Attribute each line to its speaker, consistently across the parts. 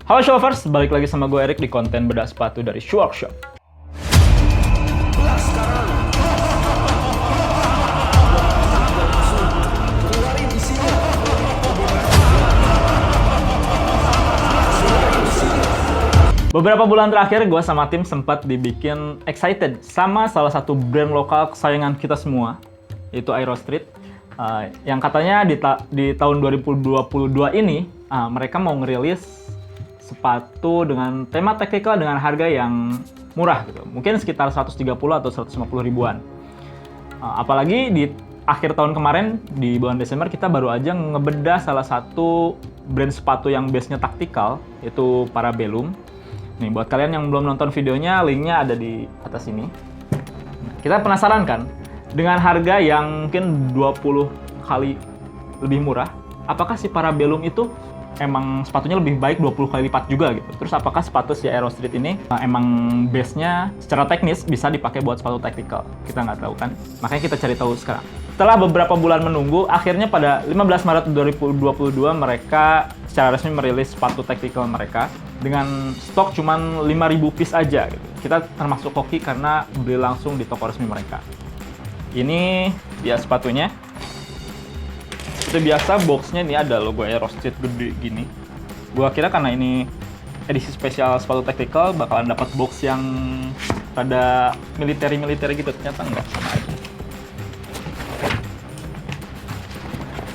Speaker 1: Halo Shoppers, balik lagi sama gue Erik di konten bedah sepatu dari Shoe Workshop. Beberapa bulan terakhir gue sama tim sempat dibikin excited sama salah satu brand lokal kesayangan kita semua, yaitu Aero Street. Yang katanya di tahun 2022 ini mereka mau ngerilis sepatu dengan tema tactical dengan harga yang murah gitu. Mungkin sekitar 130 atau 150 ribuan. Apalagi di akhir tahun kemarin di bulan Desember kita baru aja ngebedah salah satu brand sepatu yang base-nya tactical, yaitu Parabellum. Nih buat kalian yang belum nonton videonya, linknya ada di atas ini. Kita penasaran kan dengan harga yang mungkin 20 kali lebih murah, apakah si Parabellum itu emang sepatunya lebih baik 20 kali lipat juga gitu. Terus apakah sepatu si Aero Street ini emang base-nya secara teknis bisa dipakai buat sepatu tactical? Kita nggak tahu kan. Makanya kita cari tahu sekarang. Setelah beberapa bulan menunggu, akhirnya pada 15 Maret 2022 mereka secara resmi merilis sepatu tactical mereka dengan stok cuman 5.000 piece aja gitu. Kita termasuk hoki karena beli langsung di toko resmi mereka. Ini dia sepatunya. Seperti biasa boxnya ini ada logo Aero Street gede gini. Gua kira karena ini edisi spesial sepatu tactical bakalan dapat box yang pada military gitu, ternyata enggak, sama aja.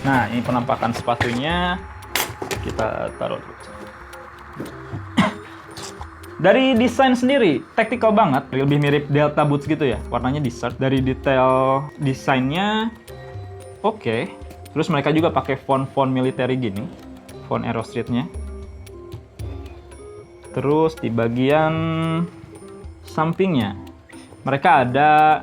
Speaker 1: Nah, ini penampakan sepatunya. Kita taruh dulu. Dari desain sendiri, tactical banget, lebih mirip Delta Boots gitu ya, warnanya desert. Dari detail desainnya, oke. Terus mereka juga pakai font military gini, font Aero Street-nya. Terus di bagian sampingnya, mereka ada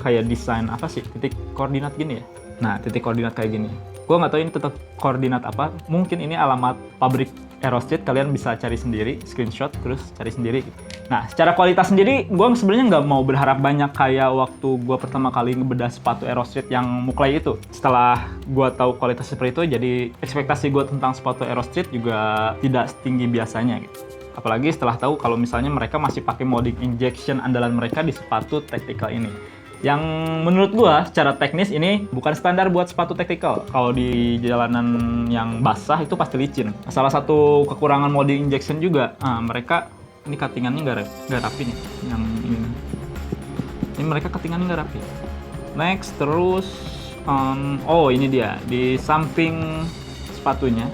Speaker 1: kayak desain apa sih, titik koordinat gini ya. Nah, titik koordinat kayak gini. Gue nggak tahu ini titik koordinat apa. Mungkin ini alamat pabrik Aero Street, kalian bisa cari sendiri, screenshot, terus cari sendiri. Nah, secara kualitas sendiri, gue sebenarnya nggak mau berharap banyak kayak waktu gue pertama kali ngebedah sepatu Aero Street yang muklai itu. Setelah gue tahu kualitas seperti itu, jadi ekspektasi gue tentang sepatu Aero Street juga tidak setinggi biasanya gitu. Apalagi setelah tahu kalau misalnya mereka masih pakai molding injection andalan mereka di sepatu tactical ini. Yang menurut gua secara teknis ini bukan standar buat sepatu tactical. Kalau di jalanan yang basah itu pasti licin. Salah satu kekurangan molding injection juga, mereka ini cuttingannya nggak rapi nih. Yang ini mereka cuttingannya nggak rapi. Next, terus ini dia di samping sepatunya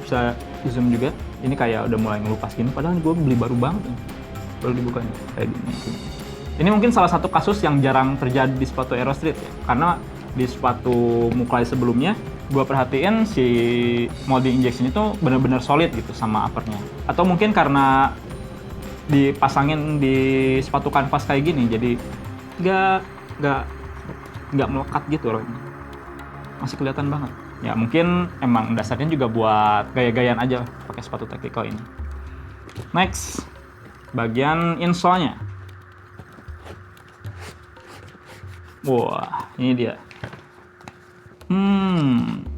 Speaker 1: bisa di zoom juga. Ini kayak udah mulai ngelupas gini. Padahal gua beli baru banget, baru dibukanya kayak gini. Ini mungkin salah satu kasus yang jarang terjadi di sepatu Aero Street ya. Karena di sepatu muklai sebelumnya, gue perhatiin si molding injection itu benar-benar solid gitu sama uppernya. Atau mungkin karena dipasangin di sepatu kanvas kayak gini, jadi nggak melekat gitu loh. Masih kelihatan banget. Ya mungkin emang dasarnya juga buat gaya-gayaan aja pakai sepatu tactical ini. Next, bagian insole-nya. Wah, ini dia.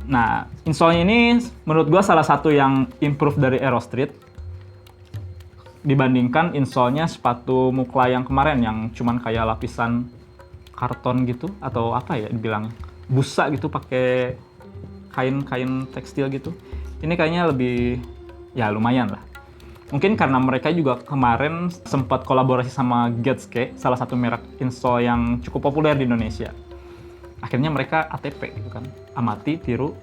Speaker 1: Nah, insole ini menurut gua salah satu yang improve dari Aero Street dibandingkan insole-nya sepatu muklai yang kemarin yang cuman kayak lapisan karton gitu atau apa ya dibilang busa gitu pakai kain tekstil gitu. Ini kayaknya lebih ya lumayan lah. Mungkin karena mereka juga kemarin sempat kolaborasi sama Getske, salah satu merek insole yang cukup populer di Indonesia. Akhirnya mereka ATP gitu kan, amati, tiru,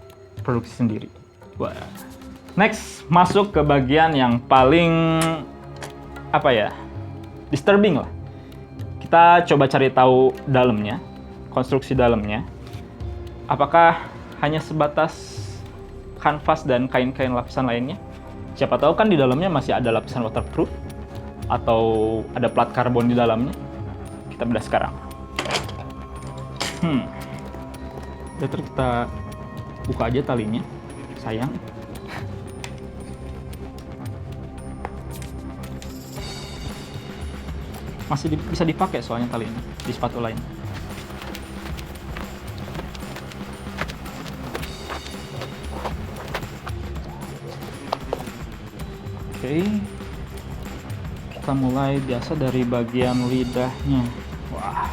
Speaker 1: produksi sendiri. Wah. Next, masuk ke bagian yang paling disturbing lah. Kita coba cari tahu dalamnya, konstruksi dalamnya. Apakah hanya sebatas kanvas dan kain-kain lapisan lainnya? Siapa tahu kan di dalamnya masih ada lapisan waterproof atau ada plat karbon di dalamnya. Kita bedah sekarang. Later kita buka aja talinya. Sayang. Masih bisa dipakai soalnya tali ini di sepatu lain. Oke. Kita mulai biasa dari bagian lidahnya. Wah.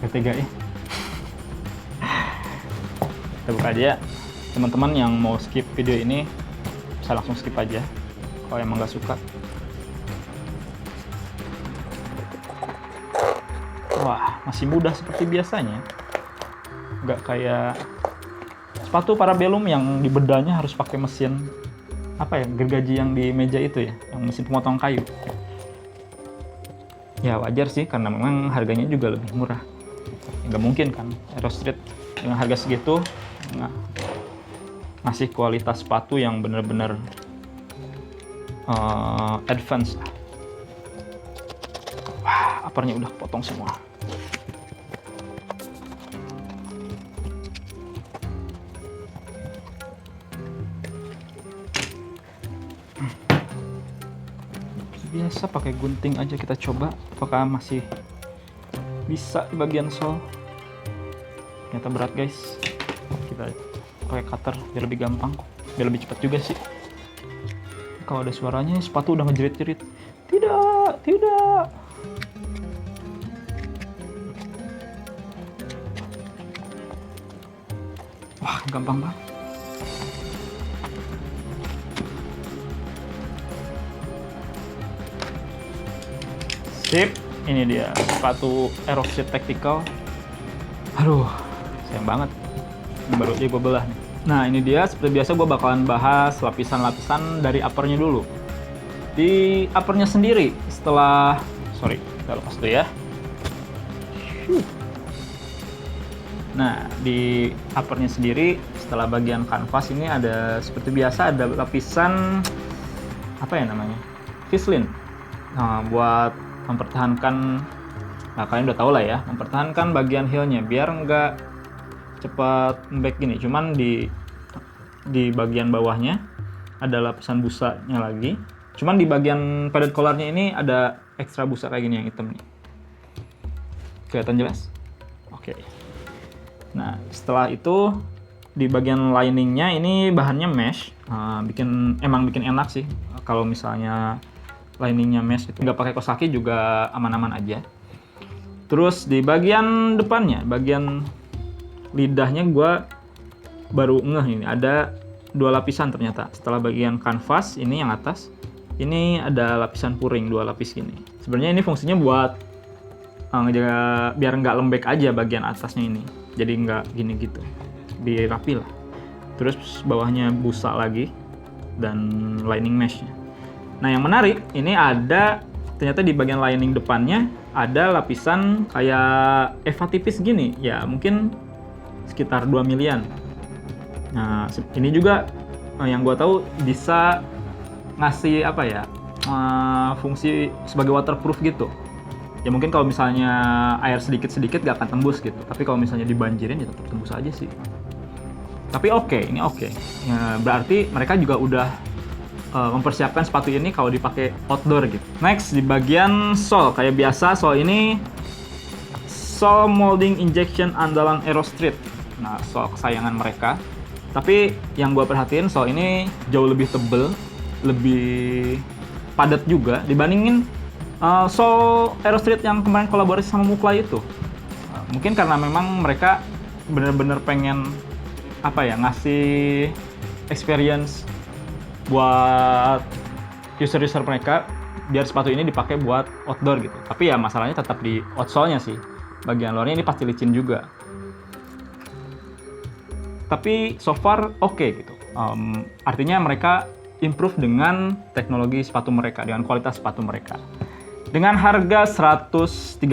Speaker 1: Ketiga ya. Kita buka aja. Teman-teman yang mau skip video ini bisa langsung skip aja kalau emang nggak suka. Wah, masih mudah seperti biasanya. Nggak kayak sepatu Parabellum yang di bedanya harus pakai mesin apa ya, gergaji yang di meja itu ya, yang mesin pemotong kayu. Ya wajar sih karena memang harganya juga lebih murah. Nggak mungkin kan Aerostreet dengan harga segitu ngasih kualitas sepatu yang bener-bener advance lah. Wah, uppernya udah potong semua. Biasa pakai gunting aja kita coba apakah masih bisa di bagian sol. Ternyata berat guys. Kita pakai cutter biar lebih gampang, biar lebih cepat juga sih. Kalau ada suaranya sepatu udah ngejerit-jerit. Tidak. Wah, gampang banget. Sip, ini dia sepatu Aerostreet Tactical. Aduh, sayang banget. Ini baru aja gue belah nih. Nah, ini dia seperti biasa gue bakalan bahas lapisan-lapisan dari uppernya dulu. Di uppernya sendiri, setelah... Sorry, kita lepas dulu ya. Nah, di uppernya sendiri, setelah bagian kanvas ini ada seperti biasa ada lapisan... Apa ya namanya? Fislin. Nah, buat mempertahankan, nah kalian udah tau lah ya, mempertahankan bagian heelnya biar nggak cepat lembek gini. Cuman di bagian bawahnya ada lapisan busanya lagi. Cuman di bagian padded collarnya ini ada ekstra busa kayak gini yang hitam nih. Kelihatan jelas? Oke. Nah setelah itu di bagian liningnya ini bahannya mesh. Emang bikin enak sih kalau misalnya liningnya mesh itu, nggak pakai kaos kaki juga aman-aman aja. Terus di bagian depannya, bagian lidahnya gue baru ngeh ini ada 2 lapisan ternyata. Setelah bagian kanvas ini yang atas, ini ada lapisan puring 2 lapis gini. Sebenarnya ini fungsinya buat ngejaga biar nggak lembek aja bagian atasnya ini, jadi nggak gini gitu, biar rapi lah. Terus bawahnya busa lagi dan lining meshnya. Nah yang menarik, ini ada ternyata di bagian lining depannya ada lapisan kayak Eva tipis gini, ya mungkin sekitar 2 milian. Nah ini juga yang gue tahu bisa ngasih apa ya, fungsi sebagai waterproof gitu. Ya mungkin kalau misalnya air sedikit-sedikit gak akan tembus gitu, tapi kalau misalnya dibanjirin ya tetap tembus aja sih. Tapi ini oke. Ya, berarti mereka juga udah mempersiapkan sepatu ini kalau dipakai outdoor gitu. Next di bagian sole, kayak biasa sole ini sole molding injection andalan Aerostreet. Nah sole kesayangan mereka. Tapi yang gue perhatiin sole ini jauh lebih tebel, lebih padat juga dibandingin sole Aerostreet yang kemarin kolaborasi sama Mukla itu. Mungkin karena memang mereka bener-bener pengen apa ya, ngasih experience buat user-user mereka biar sepatu ini dipakai buat outdoor gitu. Tapi ya masalahnya tetap di outsole-nya sih. Bagian luarnya ini pasti licin juga. Tapi so far oke gitu. Artinya mereka improve dengan teknologi sepatu mereka, dengan kualitas sepatu mereka. Dengan harga 130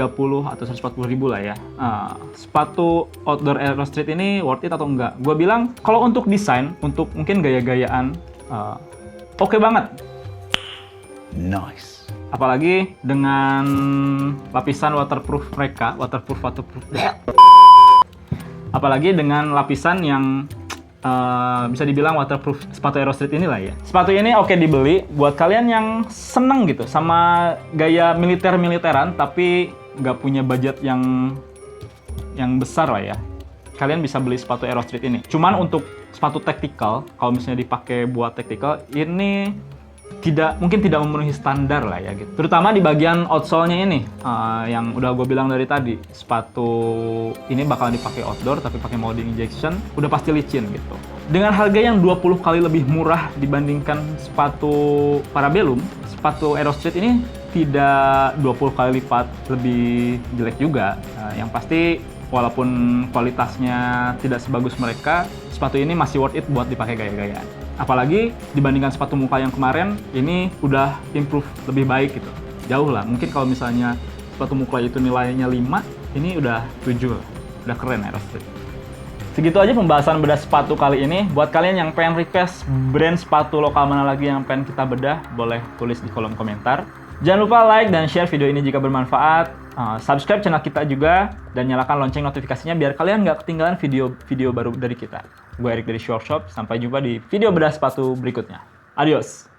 Speaker 1: atau 140 ribu lah ya. Sepatu outdoor Aerostreet ini worth it atau enggak? Gue bilang kalau untuk desain, untuk mungkin gaya-gayaan, oke banget.
Speaker 2: Nice.
Speaker 1: Apalagi dengan lapisan waterproof mereka, apalagi dengan lapisan yang bisa dibilang waterproof sepatu Aerostreet inilah ya. Sepatu ini oke dibeli buat kalian yang seneng gitu sama gaya militeran tapi nggak punya budget yang besar lah ya. Kalian bisa beli sepatu Aerostreet ini. Cuman untuk sepatu tactical, kalau misalnya dipakai buat tactical, ini mungkin tidak memenuhi standar lah ya gitu. Terutama di bagian outsole-nya ini, yang udah gue bilang dari tadi, sepatu ini bakalan dipakai outdoor tapi pakai molding injection, udah pasti licin gitu. Dengan harga yang 20 kali lebih murah dibandingkan sepatu Parabellum, sepatu Aerostreet ini tidak 20 kali lipat lebih jelek juga. Yang pasti walaupun kualitasnya tidak sebagus mereka, sepatu ini masih worth it buat dipakai gaya-gayaan. Apalagi dibandingkan sepatu muka yang kemarin, ini udah improve lebih baik gitu. Jauh lah, mungkin kalau misalnya sepatu muka itu nilainya 5, ini udah 7 lah. Udah keren Aerostreet. Segitu aja pembahasan bedah sepatu kali ini. Buat kalian yang pengen request brand sepatu lokal mana lagi yang pengen kita bedah, boleh tulis di kolom komentar. Jangan lupa like dan share video ini jika bermanfaat. Subscribe channel kita juga dan nyalakan lonceng notifikasinya biar kalian nggak ketinggalan video baru dari kita. Gue Erik dari Shop. Sampai jumpa di video bedah sepatu berikutnya. Adios!